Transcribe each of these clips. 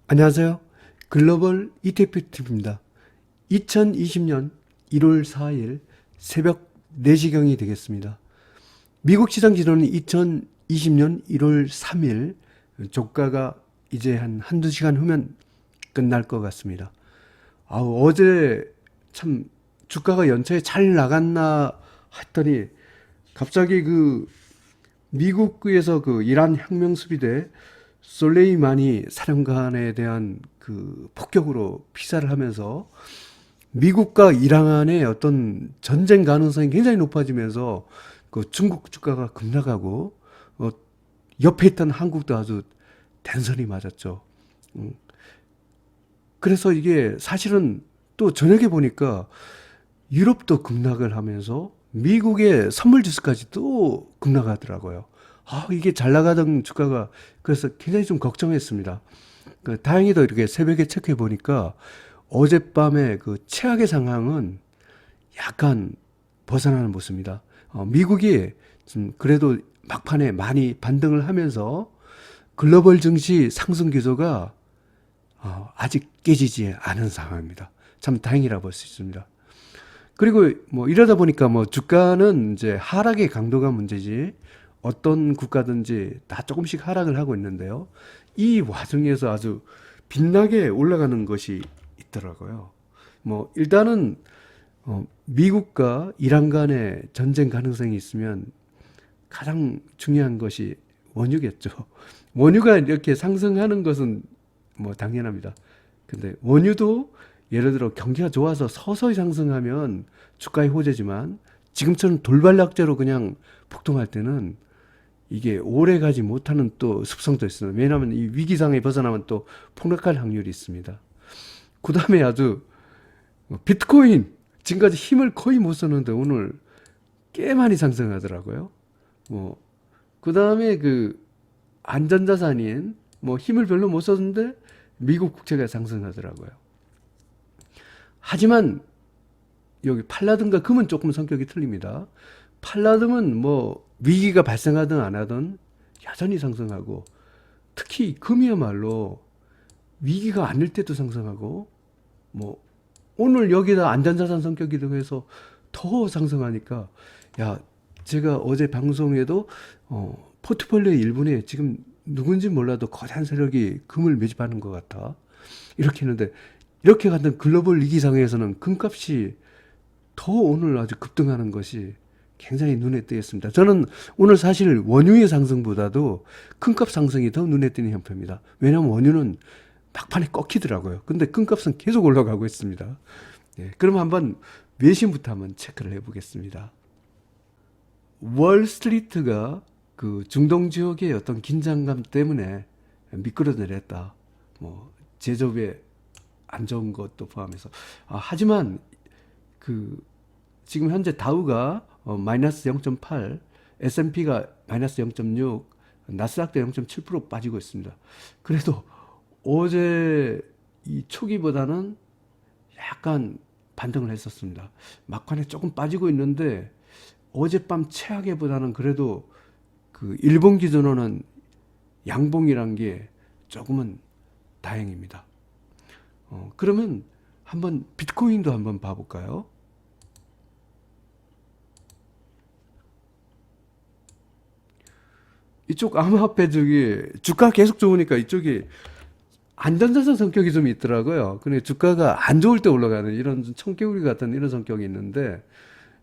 안녕하세요. 글로벌 ETFTV입니다. 2020년 1월 4일 새벽 4시경이 되겠습니다. 미국 시장 진원은 2020년 1월 3일 조가가 이제 한두 시간 후면 끝날 것 같습니다. 어제 참 주가가 연초에 잘 나갔나 했더니 갑자기 미국에서 이란 혁명 수비대 솔레이마니 사령관에 대한 폭격으로 피살을 하면서 미국과 이란의 어떤 전쟁 가능성이 굉장히 높아지면서 중국 주가가 급락하고 옆에 있던 한국도 아주 단선이 맞았죠. 음, 그래서 이게 사실은 또 저녁에 보니까 유럽도 급락을 하면서 미국의 선물 지수까지 또 급락하더라고요. 이게 잘 나가던 주가가 그래서 굉장히 좀 걱정했습니다. 다행히도 이렇게 새벽에 체크해 보니까 어젯밤에 최악의 상황은 약간 벗어나는 모습입니다. 미국이 좀 그래도 막판에 많이 반등을 하면서 글로벌 증시 상승 기조가 아직 깨지지 않은 상황입니다. 참 다행이라 볼 수 있습니다. 그리고 뭐 이러다 보니까 뭐 주가는 이제 하락의 강도가 문제지 어떤 국가든지 다 조금씩 하락을 하고 있는데요. 이 와중에서 아주 빛나게 올라가는 것이 있더라고요. 뭐 일단은 미국과 이란 간의 전쟁 가능성이 있으면 가장 중요한 것이 원유겠죠. 원유가 이렇게 상승하는 것은 뭐 당연합니다. 근데 원유도 예를 들어 경기가 좋아서 서서히 상승하면 주가의 호재지만 지금처럼 돌발락제로 그냥 폭등할 때는 이게 오래 가지 못하는 또 습성도 있습니다. 왜냐하면 이 위기상에 벗어나면 또 폭락할 확률이 있습니다. 그 다음에 아주 비트코인 지금까지 힘을 거의 못 썼는데 오늘 꽤 많이 상승하더라고요. 뭐, 그 다음에 안전자산인 뭐 힘을 별로 못 썼는데 미국 국채가 상승하더라고요. 하지만 여기 팔라듬과 금은 조금 성격이 틀립니다. 팔라듬은 뭐 위기가 발생하든 안 하든 여전히 상승하고 특히 금이야말로 위기가 아닐 때도 상승하고 뭐 오늘 여기다 안전자산 성격이라고 해서 더 상승하니까 야 제가 어제 방송에도 포트폴리오의 일부에 지금 누군지 몰라도 거대한 세력이 금을 매집하는 것 같아 이렇게 했는데 이렇게 같은 글로벌 위기 상황에서는 금값이 더 오늘 아주 급등하는 것이 굉장히 눈에 띄었습니다. 저는 오늘 사실 원유의 상승보다도 금값 상승이 더 눈에 띄는 형편입니다. 왜냐하면 원유는 막판에 꺾이더라고요. 근데 금값은 계속 올라가고 있습니다. 예, 그럼 한번 외신부터 한번 체크를 해보겠습니다. 월스트리트가 중동 지역의 어떤 긴장감 때문에 미끄러내렸다. 뭐 제조업에 안 좋은 것도 포함해서. 하지만 지금 현재 다우가 마이너스 0.8, S&P가 마이너스 0.6, 나스닥도 0.7% 빠지고 있습니다. 그래도 어제 이 초기보다는 약간 반등을 했었습니다. 막판에 조금 빠지고 있는데 어젯밤 최악에보다는 그래도 일본 기준으로는 양봉이란 게 조금은 다행입니다. 그러면 한번 비트코인도 한번 봐볼까요? 이쪽 암호화폐 쪽이 주가 계속 좋으니까 이쪽이 안전자산 성격이 좀 있더라고요. 근데 주가가 안 좋을 때 올라가는 이런 청개구리 같은 이런 성격이 있는데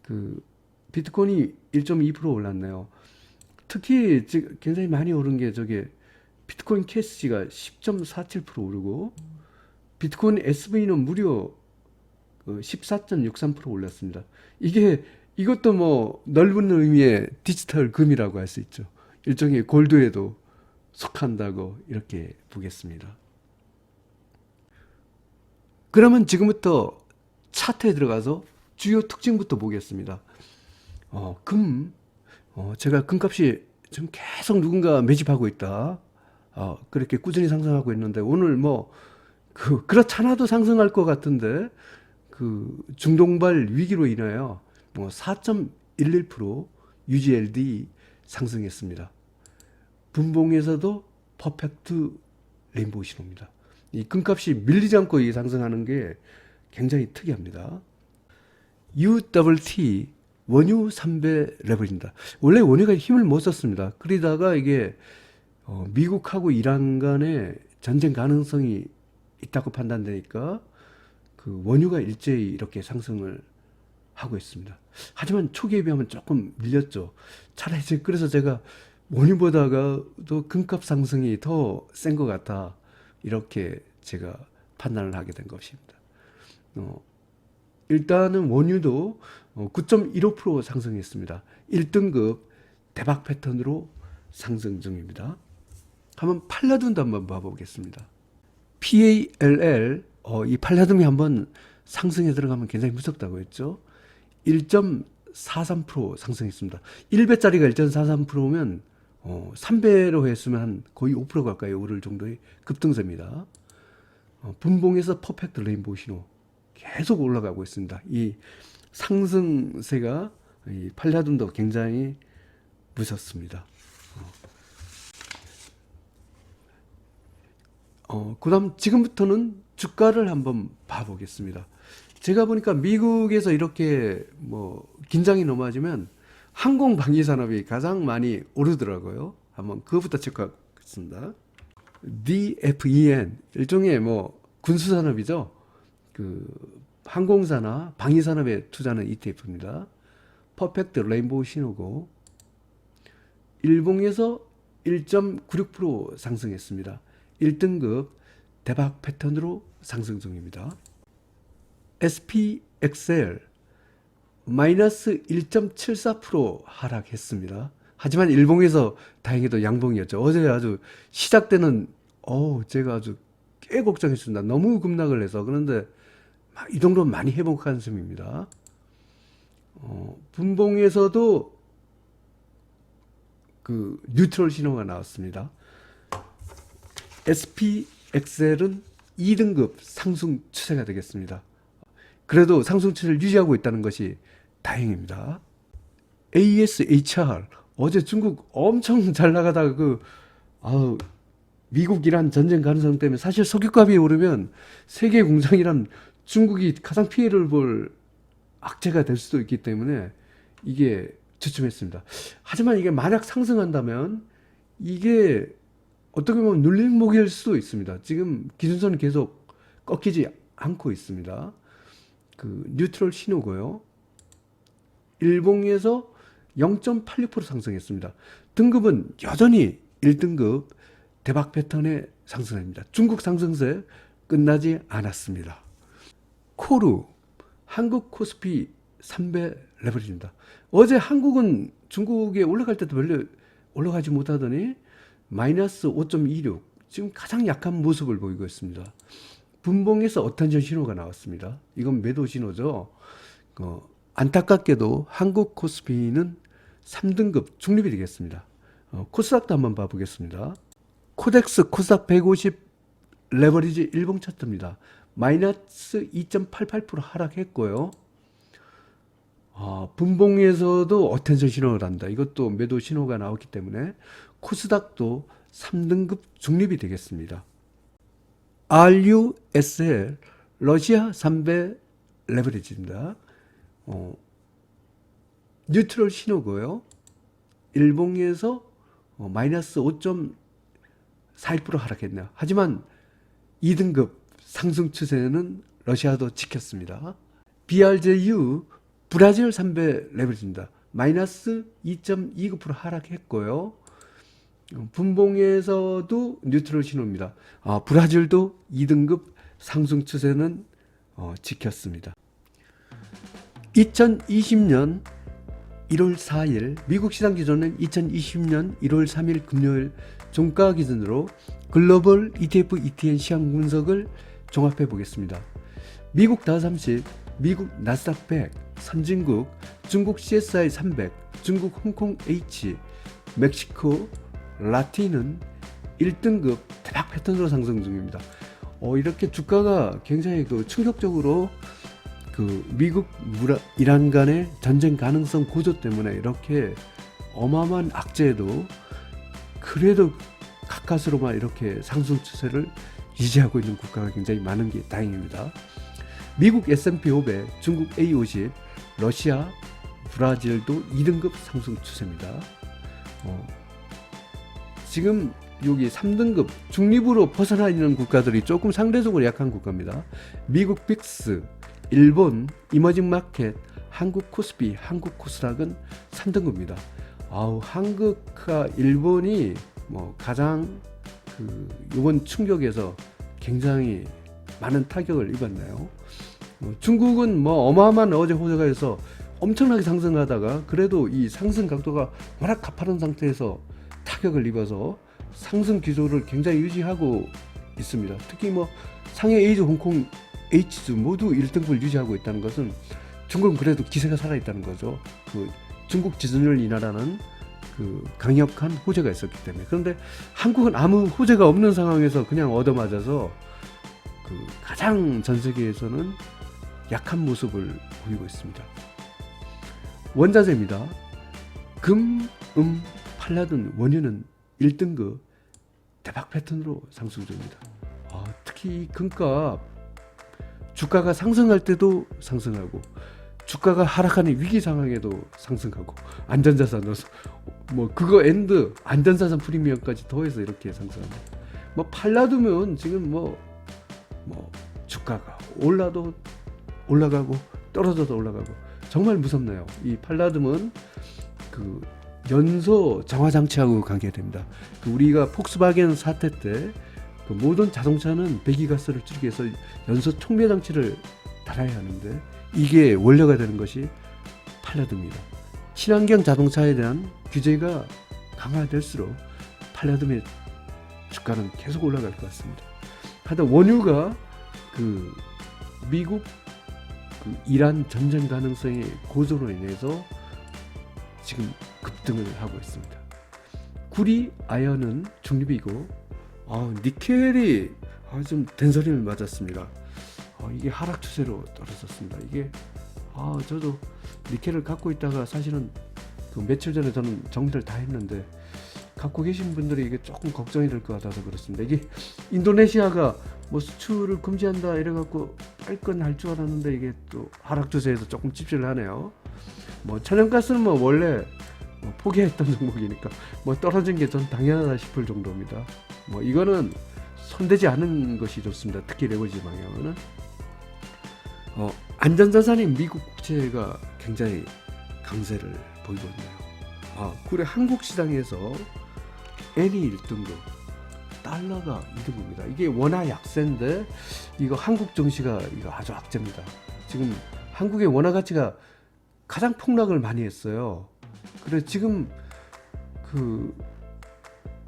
그 비트코인이 1.2% 올랐네요. 특히 지금 굉장히 많이 오른 게 저게 비트코인 캐시가 10.47% 오르고 비트코인 SV는 무려 14.63% 올랐습니다. 이것도 뭐 넓은 의미의 디지털 금이라고 할 수 있죠. 일종의 골드에도 속한다고 이렇게 보겠습니다. 그러면 지금부터 차트에 들어가서 주요 특징부터 보겠습니다. 제가 금값이 지금 계속 누군가 매집하고 있다. 그렇게 꾸준히 상승하고 있는데 오늘 뭐 그렇잖아도 상승할 것 같은데 중동발 위기로 인하여 뭐 4.11% UGLD 상승했습니다. 분봉에서도 퍼펙트 레인보우 신호입니다. 이 금값이 밀리지 않고 이 상승하는 게 굉장히 특이합니다. UWT 원유 3배 레버리지입니다. 원래 원유가 힘을 못 썼습니다. 그러다가 이게 미국하고 이란 간의 전쟁 가능성이 있다고 판단되니까 그 원유가 일제히 이렇게 상승을 하고 있습니다. 하지만 초기에 비하면 조금 밀렸죠. 차라리 그래서 제가 원유보다도 금값 상승이 더 센 것 같아 이렇게 제가 판단을 하게 된 것입니다. 일단은 원유도 9.15% 상승했습니다. 1등급 대박 패턴으로 상승 중입니다. 한번 팔라듐도 한번 봐보겠습니다. PALL 이 팔라듐이 한번 상승에 들어가면 굉장히 무섭다고 했죠. 1.43% 상승했습니다. 1배짜리가 1.43%면 3배로 했으면 한 거의 5% 가까이 오를 정도의 급등세입니다. 분봉에서 퍼펙트 레인보우 신호 계속 올라가고 있습니다. 이 상승세가 이 팔라듐도 굉장히 무섭습니다. 그다음 지금부터는 주가를 한번 봐보겠습니다. 제가 보니까 미국에서 이렇게 긴장이 넘어지면 항공 방위 산업이 가장 많이 오르더라고요. 한번 그것부터 체크하겠습니다. DFEN 일종의 군수 산업이죠. 그 항공사나 방위 산업에 투자하는 ETF입니다. 퍼펙트 레인보우 신호고 일봉에서 1.96% 상승했습니다. 1등급 대박 패턴으로 상승 중입니다. SPXL 마이너스 1.74% 하락했습니다. 하지만 일봉에서 다행히도 양봉이었죠. 어제 아주 시작 때는 제가 아주 꽤 걱정했습니다. 너무 급락을 해서. 그런데 이 정도면 많이 회복한 셈입니다. 분봉에서도 그 뉴트럴 신호가 나왔습니다. SPXL은 2등급 상승 추세가 되겠습니다. 그래도 상승 추세를 유지하고 있다는 것이 다행입니다. ASHR 어제 중국 엄청 잘 나가다가 미국 이란 전쟁 가능성 때문에 사실 석유값이 오르면 세계 공장이란 중국이 가장 피해를 볼 악재가 될 수도 있기 때문에 이게 주춤했습니다. 하지만 이게 만약 상승한다면 이게 어떻게 보면 눌림목일 수도 있습니다. 지금 기준선은 계속 꺾이지 않고 있습니다. 그 뉴트럴 신호고요. 일봉에서 0.86% 상승했습니다. 등급은 여전히 1등급 대박 패턴의 상승입니다. 중국 상승세 끝나지 않았습니다. 코르 한국 코스피 3배 레버리지입니다. 어제 한국은 중국에 올라갈 때도 별로 올라가지 못하더니 마이너스 5.26 지금 가장 약한 모습을 보이고 있습니다. 분봉에서 어텐션 신호가 나왔습니다. 이건 매도 신호죠. 안타깝게도 한국 코스피는 3등급 중립이 되겠습니다. 코스닥도 한번 봐보겠습니다. 코덱스 코스닥 150 레버리지 일봉 차트입니다. 마이너스 2.88% 하락했고요. 분봉에서도 어텐션 신호를 한다. 이것도 매도 신호가 나왔기 때문에 코스닥도 3등급 중립이 되겠습니다. RUSL 러시아 3배 레버리지입니다. 뉴트럴 신호고요. 일봉에서 마이너스 5.41% 하락했네요. 하지만 2등급 상승 추세는 러시아도 지켰습니다. BRJU 브라질 3배 레버리지입니다. 마이너스 2.29% 하락했고요. 분봉에서도 뉴트럴 신호입니다. 브라질도 2등급 상승 추세는 지켰습니다. 2020년 1월 4일 미국 시장 기준은 2020년 1월 3일 금요일 종가 기준으로 글로벌 ETF ETN 시황 분석을 종합해 보겠습니다. 미국 다우30, 미국 나스닥 100, 선진국, 중국 CSI 300, 중국 홍콩 H, 멕시코, 라틴은 1등급 대박 패턴으로 상승 중입니다. 이렇게 주가가 굉장히 충격적으로 미국 이란 간의 전쟁 가능성 고조 때문에 이렇게 어마어마한 악재에도 그래도 가까스로만 이렇게 상승 추세를 유지하고 있는 국가가 굉장히 많은 게 다행입니다. 미국 S&P 500, 중국 A50, 러시아, 브라질도 2등급 상승 추세입니다. 지금 여기 3등급 중립으로 벗어나 있는 국가들이 조금 상대적으로 약한 국가입니다. 미국 빅스, 일본 이머징 마켓, 한국 코스피, 한국 코스닥은 3등급입니다. 한국과 일본이 가장 이번 충격에서 굉장히 많은 타격을 입었네요. 중국은 어마어마한 어제 호재가 있어 엄청나게 상승하다가 그래도 이 상승 각도가 워낙 가파른 상태에서 타격을 입어서 상승 기조를 굉장히 유지하고 있습니다. 특히 상해 A주, 홍콩 H주 모두 1등급을 유지하고 있다는 것은 중국은 그래도 기세가 살아있다는 거죠. 중국 지진을 인하라는 강력한 호재가 있었기 때문에. 그런데 한국은 아무 호재가 없는 상황에서 그냥 얻어맞아서 가장 전 세계에서는 약한 모습을 보이고 있습니다. 원자재입니다. 금, 팔라딘, 원유는 1등급 대박 패턴으로 상승 중입니다. 특히 금값 주가가 상승할 때도 상승하고 주가가 하락하는 위기 상황에도 상승하고 안전자산으로서 그거 엔드 안전자산 프리미엄까지 더해서 이렇게 상승합니다. 팔라두면 지금 주가가 올라도 올라가고 떨어져도 올라가고 정말 무섭네요. 이 팔라둠은 연소 정화 장치하고 관계됩니다. 우리가 폭스바겐 사태 때 모든 자동차는 배기가스를 줄이기 위해서 연소 촉매 장치를 달아야 하는데 이게 원료가 되는 것이 팔라둠입니다. 친환경 자동차에 대한 규제가 강화될수록 팔라둠의 주가는 계속 올라갈 것 같습니다. 하여튼 원유가 미국 이란 전쟁 가능성의 고조로 인해서 지금 급등을 하고 있습니다. 구리, 아연은 중립이고 니켈이 좀 된소리를 맞았습니다. 이게 하락 추세로 떨어졌습니다. 이게 저도 니켈을 갖고 있다가 사실은 며칠 전에 저는 정리를 다 했는데 갖고 계신 분들이 이게 조금 걱정이 될 것 같아서 그렇습니다. 이게 인도네시아가 수출을 금지한다 이래갖고 빨끈할 줄 알았는데 이게 또 하락 추세에서 조금 찝찝을 하네요. 천연가스는 원래 포기했던 종목이니까 떨어진 게 전 당연하다 싶을 정도입니다. 이거는 손대지 않은 것이 좋습니다. 특히 레버리지 방향은 안전자산인 미국 국채가 굉장히 강세를 보이고 있네요. 그래 한국 시장에서 엔이 1등급, 달러가 2등급입니다. 이게 원화 약세인데 이거 한국 증시가 이거 아주 악재입니다. 지금 한국의 원화 가치가 가장 폭락을 많이 했어요. 그래 지금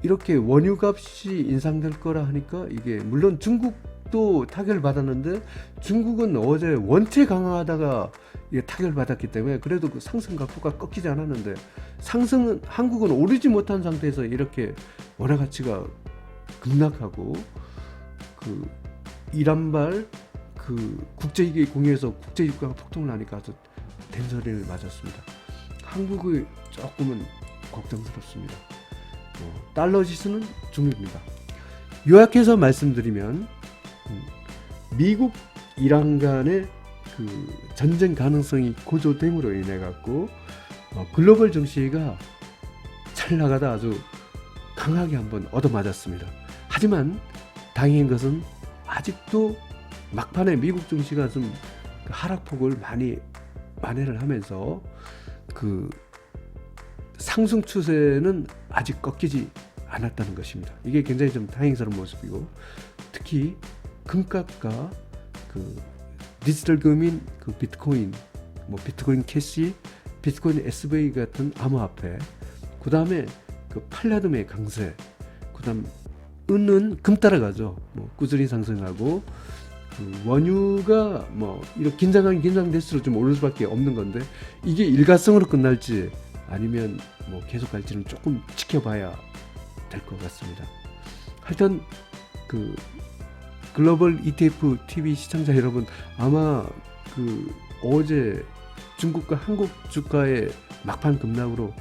이렇게 원유 값이 인상될 거라 하니까 이게 물론 중국도 타격을 받았는데 중국은 어제 원체 강화하다가 이게 타격을 받았기 때문에 그래도 상승 각도가 꺾이지 않았는데 상승은 한국은 오르지 못한 상태에서 이렇게 원화 가치가 급락하고 이란발 국제기계 공유에서 국제유가가 폭등을 하니까 아주 된소리를 맞았습니다. 한국이 조금은 걱정스럽습니다. 달러 지수는 중립입니다. 요약해서 말씀드리면 미국 이란 간의 전쟁 가능성이 고조됨으로 인해 갖고 글로벌 증시가 잘 나가다 아주 강하게 한번 얻어맞았습니다. 하지만 다행인 것은 아직도 막판에 미국 증시가 좀 하락폭을 많이 만회를 하면서 상승 추세는 아직 꺾이지 않았다는 것입니다. 이게 굉장히 좀 다행스러운 모습이고 특히 금값과 디지털 금인 비트코인, 비트코인 캐시, 비트코인 SV 같은 암호화폐, 그 다음에 팔라둠의 강세, 그 다음 은은 금 따라가죠. 꾸준히 상승하고 원유가 이렇게 긴장될수록 좀 오를 수밖에 없는 건데 이게 일가성으로 끝날지 아니면 계속 갈지는 조금 지켜봐야 될 것 같습니다. 하여튼 글로벌 ETF TV 시청자 여러분 아마 어제 중국과 한국 주가의 막판 급락으로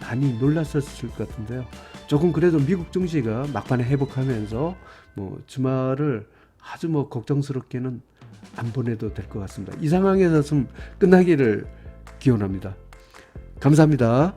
많이 놀랐었을 것 같은데요. 조금 그래도 미국 증시가 막판에 회복하면서 뭐 주말을 아주 뭐 걱정스럽게는 안 보내도 될 것 같습니다. 이 상황에서 좀 끝나기를 기원합니다. 감사합니다.